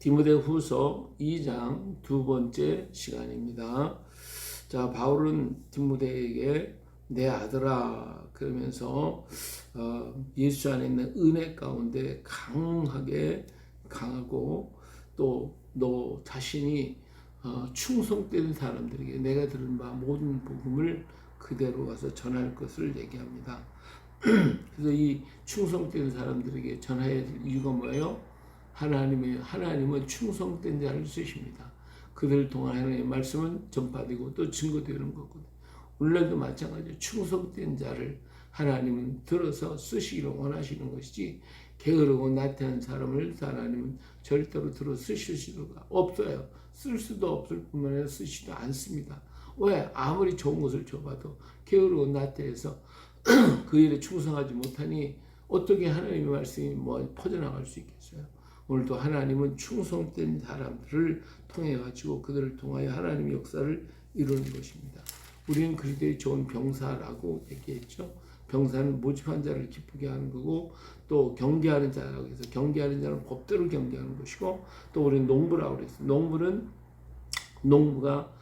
디모데후서 2장 두 번째 시간입니다. 자, 바울은 디모데에게 내 아들아 그러면서 예수 안에 있는 은혜 가운데 강하고 또 너 자신이 충성된 사람들에게 내가 들은 바 모든 복음을 그대로 가서 전할 것을 얘기합니다. 그래서 이 충성된 사람들에게 전해야 될 이유가 뭐예요? 하나님은 충성된 자를 쓰십니다. 그들 통한 하나님의 말씀은 전파되고 또 증거되는 거거든요. 오늘날도 마찬가지로 충성된 자를 하나님은 들어서 쓰시기를 원하시는 것이지, 게으르고 나태한 사람을 하나님은 절대로 들어 쓰실 수가 없어요. 쓸 수도 없을 뿐만 아니라 쓰지도 않습니다. 왜? 아무리 좋은 것을 줘봐도 게으르고 나태해서 그 일에 충성하지 못하니 어떻게 하나님의 말씀이 퍼져나갈 수 있겠어요? 오늘도 하나님은 충성된 사람들을 통해 가지고 그들을 통하여 하나님의 역사를 이루는 것입니다. 우리는 그리스도의 좋은 병사라고 얘기했죠. 병사는 모집한 자를 기쁘게 하는 거고, 또 경계하는 자라고 해서 경계하는 자는 법대로 경계하는 것이고, 또 우리는 농부라고 그랬어요. 농부가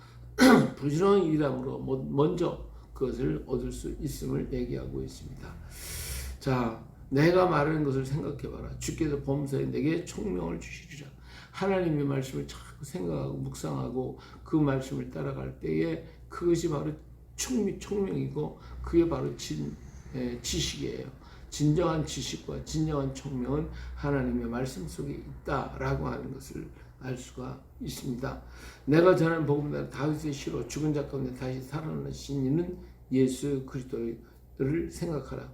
부지런히 일함으로 먼저 그것을 얻을 수 있음을 얘기하고 있습니다. 자, 내가 말하는 것을 생각해봐라. 주께서 범사에 내게 총명을 주시리라. 하나님의 말씀을 자꾸 생각하고 묵상하고 그 말씀을 따라갈 때에 그것이 바로 총명이고 그게 바로 지식이에요. 진정한 지식과 진정한 총명은 하나님의 말씀 속에 있다라고 하는 것을 알 수가 있습니다. 내가 전하는 복음은 다윗의 시로 죽은 자 가운데 다시 살아나신 이는 예수 그리스도를 생각하라.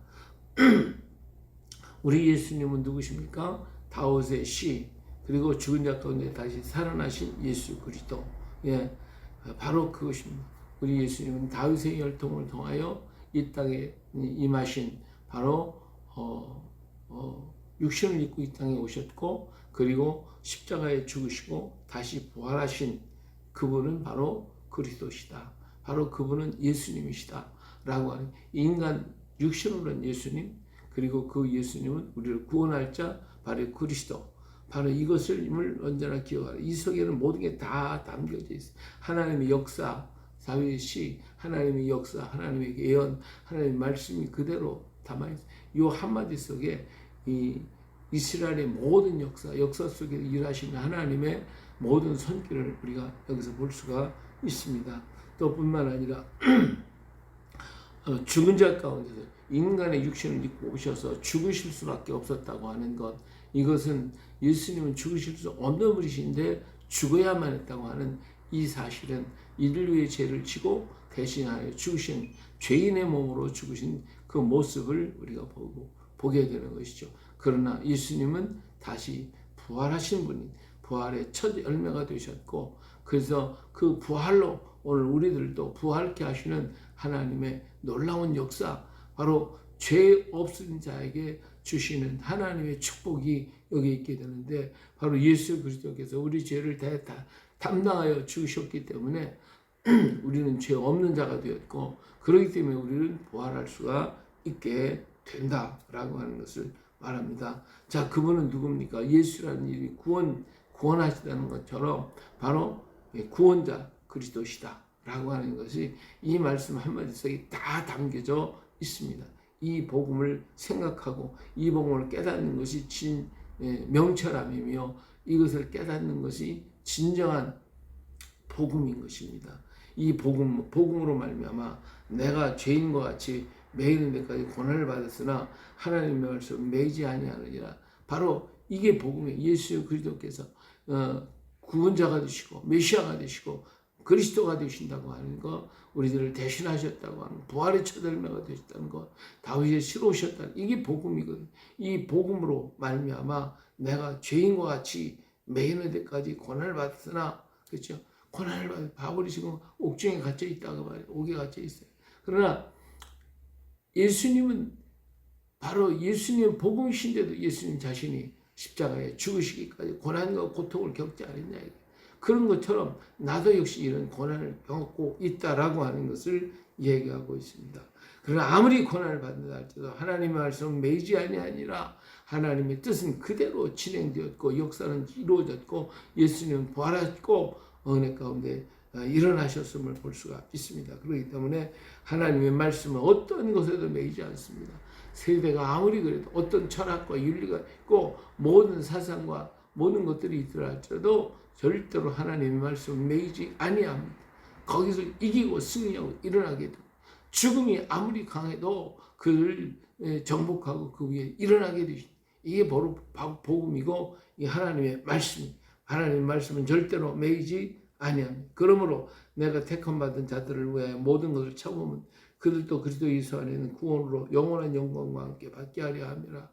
우리 예수님은 누구십니까? 다윗의 시, 그리고 죽은 자 가운데 다시 살아나신 예수 그리스도. 예, 바로 그것입니다. 우리 예수님은 다윗의 혈통을 통하여 이 땅에 임하신 바로 육신을 입고 이 땅에 오셨고, 그리고 십자가에 죽으시고 다시 부활하신 그분은 바로 그리스도시다. 바로 그분은 예수님이시다 라고 하는, 인간 육신으로는 예수님, 그리고 그 예수님은 우리를 구원할 자 바로 그리스도, 바로 이것을 언제나 기억하라. 이 속에는 모든 게 다 담겨져 있어요. 하나님의 역사, 다윗의 시, 하나님의 역사, 하나님의 예언, 하나님의 말씀이 그대로 담아있어요. 이 한마디 속에 이 이스라엘의 모든 역사 속에 일하시는 하나님의 모든 손길을 우리가 여기서 볼 수가 있습니다. 또 뿐만 아니라 죽은 자 가운데서 인간의 육신을 입고 오셔서 죽으실 수밖에 없었다고 하는 것, 이것은 예수님은 죽으실 수 없는 분이신데 죽어야만 했다고 하는 이 사실은 이들 위해 죄를 지고 대신하여 죽으신, 죄인의 몸으로 죽으신 그 모습을 우리가 보게 되는 것이죠. 그러나 예수님은 다시 부활하신 분이, 부활의 첫 열매가 되셨고, 그래서 그 부활로 오늘 우리들도 부활케 하시는 하나님의 놀라운 역사, 바로 죄 없은 자에게 주시는 하나님의 축복이 여기 있게 되는데, 바로 예수 그리스도께서 우리 죄를 다 담당하여 죽으셨기 때문에 우리는 죄 없는 자가 되었고, 그렇기 때문에 우리는 부활할 수가 있게 된다라고 하는 것을 말합니다. 자, 그분은 누굽니까? 예수라는 이름이 구원하시다는 것처럼 바로 구원자 그리스도시다 라고 하는 것이 이 말씀 한마디 속에 다 담겨져 있습니다. 이 복음을 생각하고 이 복음을 깨닫는 것이 명철함이며, 이것을 깨닫는 것이 진정한 복음인 것입니다. 이 복음으로 말미암아 내가 죄인과 같이 매이는 데까지 고난을 받았으나 하나님의 말씀 매이지 아니하느니라. 바로 이게 복음이에요. 예수 그리스도께서 구원자가 되시고 메시아가 되시고 그리스도가 되신다고 하는 것, 우리들을 대신하셨다고 하는 것, 부활의 첫 열매가 되셨다는 것, 다윗의 시로 오셨다는, 이게 복음이거든요. 이 복음으로 말미암아 내가 죄인과 같이 매이는 데까지 고난을 받았으나, 그렇죠? 고난을 받아, 바울이 지금 옥중에 갇혀 있다고 말해요. 옥에 갇혀 있어요. 그러나 예수님은 바로 예수님 복음이신데도 예수님 자신이 십자가에 죽으시기까지 고난과 고통을 겪지 않았냐. 그런 것처럼 나도 역시 이런 고난을 겪고 있다라고 하는 것을 얘기하고 있습니다. 그러나 아무리 고난을 받는다 할지라도 하나님의 말씀은 매이지 아니하니라. 하나님의 뜻은 그대로 진행되었고 역사는 이루어졌고 예수님은 부활하셨고 은혜 가운데 일어나셨음을 볼 수가 있습니다. 그렇기 때문에 하나님의 말씀은 어떤 것에도 매이지 않습니다. 세대가 아무리 그래도 어떤 철학과 윤리가 있고 모든 사상과 모든 것들이 있더라 할지라도 절대로 하나님의 말씀은 매이지 아니합니다. 거기서 이기고 승리하고 일어나게 됩니다. 죽음이 아무리 강해도 그를 정복하고 그 위에 일어나게 되십니다. 이게 바로 복음이고 이 하나님의 말씀입니다. 하나님의 말씀은 절대로 매이지 아니합니다. 그러므로 내가 택함 받은 자들을 위하여 모든 것을 참으면 그들도 그리스도 예수 안에 있는 구원으로 영원한 영광과 함께 받게 하려 함이라.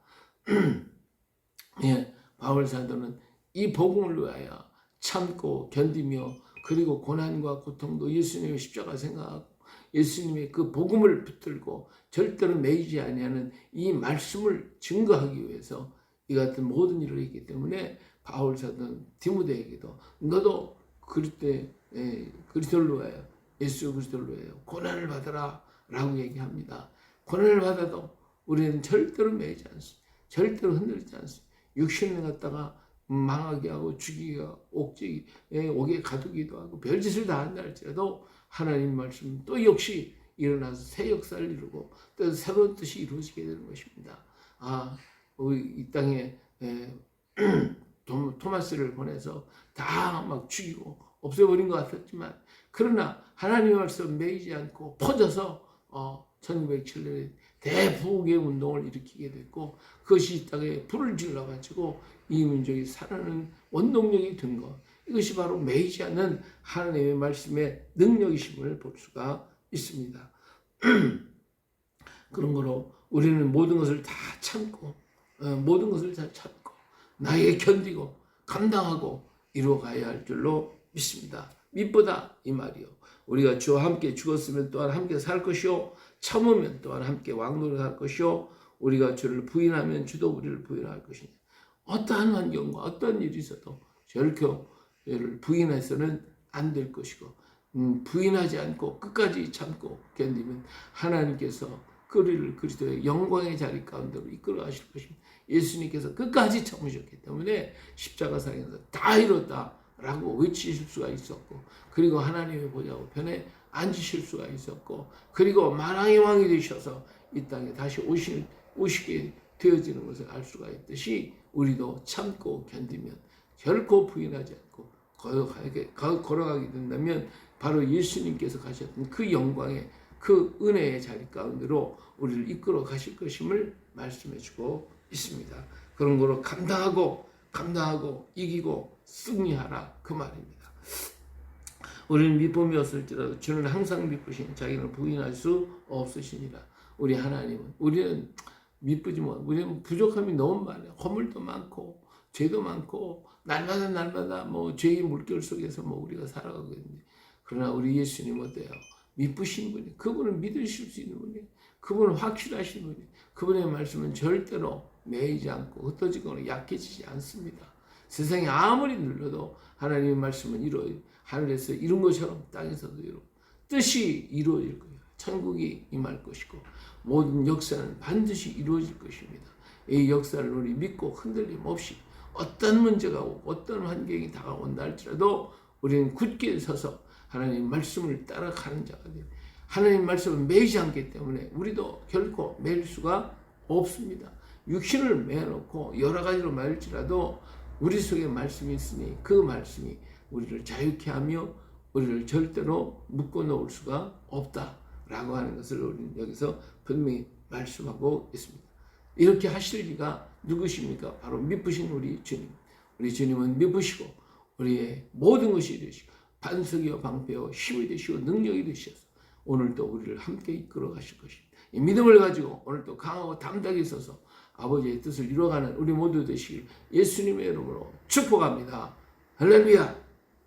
예, 바울 사도는 이 복음을 위하여 참고 견디며 그리고 고난과 고통도 예수님의 십자가 생각하고 예수님의 그 복음을 붙들고 절대로 매이지 아니하는 이 말씀을 증거하기 위해서 이 같은 모든 일을 했기 때문에 바울 사도는 디모데에게도 너도 그리스도를 위하여 예수 그리스도를 위하여 고난을 받아라 라고 얘기합니다. 고난을 받아도 우리는 절대로 매이지 않습니다. 절대로 흔들리지 않습니다. 육신을 갖다가 망하게 하고 죽이고 옥에 가두기도 하고 별짓을 다 한다 할지라도 하나님 말씀 또 역시 일어나서 새 역사를 이루고 또 새로운 뜻이 이루어지게 되는 것입니다. 우리 이 땅에 토마스를 보내서 다 막 죽이고 없애버린 것 같았지만 그러나 하나님의 말씀 매이지 않고 퍼져서 1907년에 대부흥의 운동을 일으키게 됐고 그것이 이 땅에 불을 질러가지고 이 민족이 살아나는 원동력이 된 것, 이것이 바로 매이지 않는 하나님의 말씀의 능력이심을 볼 수가 있습니다. 그런 거로 우리는 모든 것을 다 참고 나에게 견디고 감당하고 이루어가야 할 줄로 믿습니다. 믿보다 이 말이요. 우리가 주와 함께 죽었으면 또한 함께 살 것이요. 참으면 또한 함께 왕노릇할 것이요. 우리가 주를 부인하면 주도 우리를 부인할 것이냐. 어떠한 환경과 어떤 일이 있어도 결코 얘를 부인해서는 안 될 것이고 부인하지 않고 끝까지 참고 견디면 하나님께서 그리를 그리스도의 영광의 자리 가운데로 이끌어 가실 것입니다. 예수님께서 끝까지 참으셨기 때문에 십자가상에서 다 이뤘다 라고 외치실 수가 있었고 그리고 하나님의 보좌 우편에 앉으실 수가 있었고 그리고 만왕의 왕이 되셔서 이 땅에 다시 오시게 되어지는 것을 알 수가 있듯이 우리도 참고 견디면 결코 부인하지 않고 걸어가게 된다면 바로 예수님께서 가셨던 그 영광의 그 은혜의 자리 가운데로 우리를 이끌어 가실 것임을 말씀해 주고 있습니다. 그런 거로 감당하고 이기고 승리하라 그 말입니다. 우리는 미쁨이었을지라도 주는 항상 미쁘신 자기는 부인할 수 없으시니라. 우리 하나님은 우리는 미쁘지만 우리는 부족함이 너무 많아요. 허물도 많고 죄도 많고 날마다 죄의 물결 속에서 우리가 살아가고 있는데 그러나 우리 예수님 어때요? 미쁘신 분이 그분을 믿으실 수 있는 분이 그분은 확실하신 분이 그분의 말씀은 절대로 매이지 않고 흩어지거나 약해지지 않습니다. 세상에 아무리 눌러도 하나님의 말씀은 하늘에서 이룬 것처럼 땅에서도 이루고 뜻이 이루어질 거예요. 천국이 임할 것이고 모든 역사는 반드시 이루어질 것입니다. 이 역사를 우리 믿고 흔들림 없이 어떤 문제가 오고 어떤 환경이 다가온다 할지라도 우리는 굳게 서서 하나님 말씀을 따라가는 자가 됩니다. 하나님 말씀은 매이지 않기 때문에 우리도 결코 매일 수가 없습니다. 육신을 매놓고 여러 가지로 매일지라도 우리 속에 말씀이 있으니 그 말씀이 우리를 자유케 하며 우리를 절대로 묶어 놓을 수가 없다라고 하는 것을 우리는 여기서 분명히 말씀하고 있습니다. 이렇게 하실 리가 누구십니까? 바로 미쁘신 우리 주님. 우리 주님은 미쁘시고 우리의 모든 것이 되시고 반석이요 방패요 힘이 되시고 능력이 되셔서 오늘도 우리를 함께 이끌어 가실 것입니다. 이 믿음을 가지고 오늘도 강하고 담대하게 서서 아버지의 뜻을 이루어가는 우리 모두 되시길 예수님의 이름으로 축복합니다. 할렐루야.